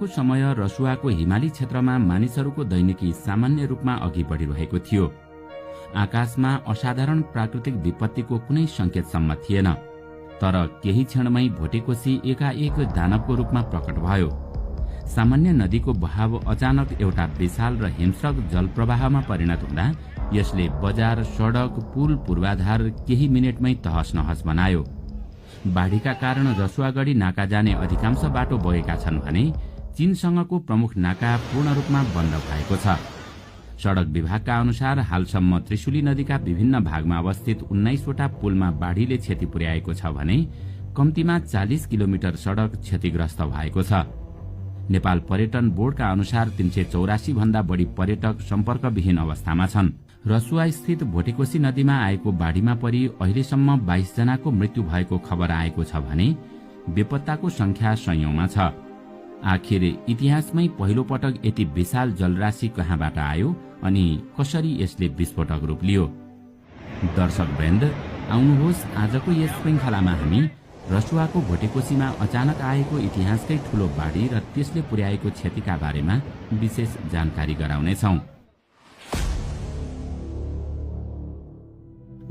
घटनाको समय रसुवाको हिमाली क्षेत्रमा मानिसहरूको दैनिकी सामान्य रूपमा अघि बढिरहेको थियो। आकाशमा असाधारण प्राकृतिक विपत्तिको कुनै संकेतसम्म थिएन, तर केही क्षणमै भोटेकोशी एकाएक दानवको रूपमा प्रकट भयो। सामान्य नदीको बहाव अचानक एउटा विशाल र हिंस्रक जलप्रवाहमा परिणत हुँदा यसले बजार, सडक, पुल पूर्वाधार केही मिनेटमै तहस नहस बनायो। बाढीका कारण रसुवागढी नाका जाने अधिकांश बाटो बगेका छन् भने चीनसँगको प्रमुख नाका पूर्ण रूपमा बन्द भएको छ। सडक विभागका अनुसार हालसम्म त्रिशुली नदीका विभिन्न भागमा अवस्थित 19वटा पुलमा बाढीले क्षति पुर्याएको छ भने कम्तीमा 40 किलोमिटर सडक क्षतिग्रस्त भएको छ। नेपाल पर्यटन बोर्डका अनुसार 384 भन्दा बढी पर्यटक सम्पर्कविहीन अवस्थामा छन्। रसुवा स्थित भोटेकोशी नदीमा आएको बाढीमा परि अहिलेसम्म 22 जनाको मृत्यु भएको खबर आएको छ भने बेपत्ताको संख्या सयौंमा छ। आखिर इतिहासमै पहिलो पटक यति विशाल जलराशि कहाँबाट आयो अनि कसरी यसले विस्फोटक रूप लियो? दर्शकवृन्द, आउनुहोस् आजको यस श्रृङ्खलामा हामी रसुवाको भोटेकोशीमा अचानक आएको इतिहासकै ठूलो बाढी र त्यसले पुर्याएको क्षतिका बारेमा विशेष जानकारी गराउनेछौं।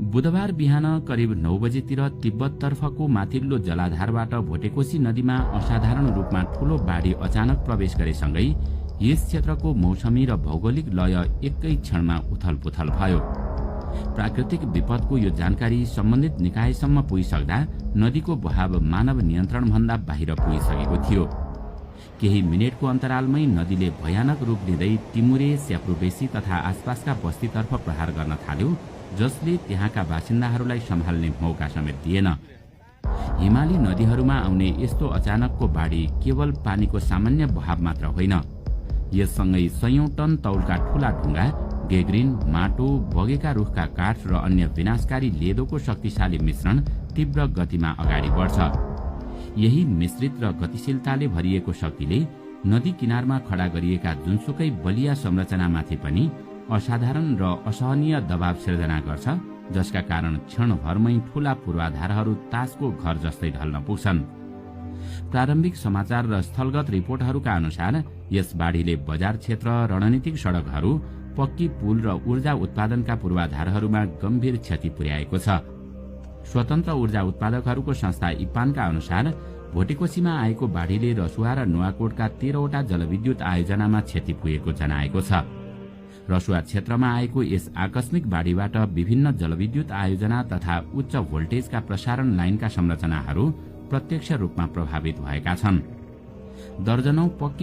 बुधबार बिहान करिब 9 बजेतिर तिब्बततर्फको माथिल्लो जलाधारबाट भोटेकोशी नदीमा असाधारण रूपमा ठूलो बाढी अचानक प्रवेश गरेसँगै यस क्षेत्रको मौसमी र भौगोलिक लय एकै क्षणमा उथलपुथल भयो। प्राकृतिक विपदको यो जानकारी सम्बन्धित निकायसम्म पुगिसक्दा नदीको बहाव मानव नियन्त्रणभन्दा बाहिर पुगिसकेको थियो। केही मिनेटको अन्तरालमै नदीले भयानक रूप लिँदै टिमुरे, स्याप्रोबेसी तथा आसपासका बस्तीतर्फ प्रहार गर्न थाल्यो, जसले त्यहाँका बासिन्दाहरूलाई सम्हाल्ने मौका समेत दिएन। हिमाली नदीहरूमा आउने यस्तो अचानकको बाढी केवल पानीको सामान्य बहाव मात्र होइन, यससँगै सयौं टन तौलका ठूला ढुङ्गा, गेग्रिन, माटो, बगेका रुखका काठ र अन्य विनाशकारी लेदोको शक्तिशाली मिश्रण तीव्र गतिमा अगाडि बढ्छ। यही मिश्रित र गतिशीलताले भरिएको शक्तिले नदी किनारमा खडा गरिएका जुनसुकै बलिया संरचनामाथि पनि असाधारण र असहनीय दबाव सिर्जना गर्छ, जसका कारण क्षणभरमै ठूला पूर्वाधारहरू तासको घर जस्तै ढल्न पुग्छन्। प्रारम्भिक समाचार र स्थलगत रिपोर्टहरूका अनुसार यस बाढीले बजार क्षेत्र, रणनीतिक सडकहरू, पक्की पुल र ऊर्जा उत्पादनका पूर्वाधारहरूमा गम्भीर क्षति पुर्याएको छ। स्वतन्त्र ऊर्जा उत्पादकहरूको संस्था इप्पानका अनुसार भोटेकोशीमा आएको बाढीले रसुवा र नुवाकोटका 13वटा जलविद्युत आयोजनामा क्षति पुगेको जनाएको छ। रसुवा क्षेत्रमा आएको यस आकस्मिक बाढीबाट विभिन्न जलविद्युत आयोजना तथा उच्च भोल्टेजका प्रसारण लाइनका संरचनाहरू प्रत्यक्ष रूपमा प्रभावित भएका छन्। दर्जनौं पक्की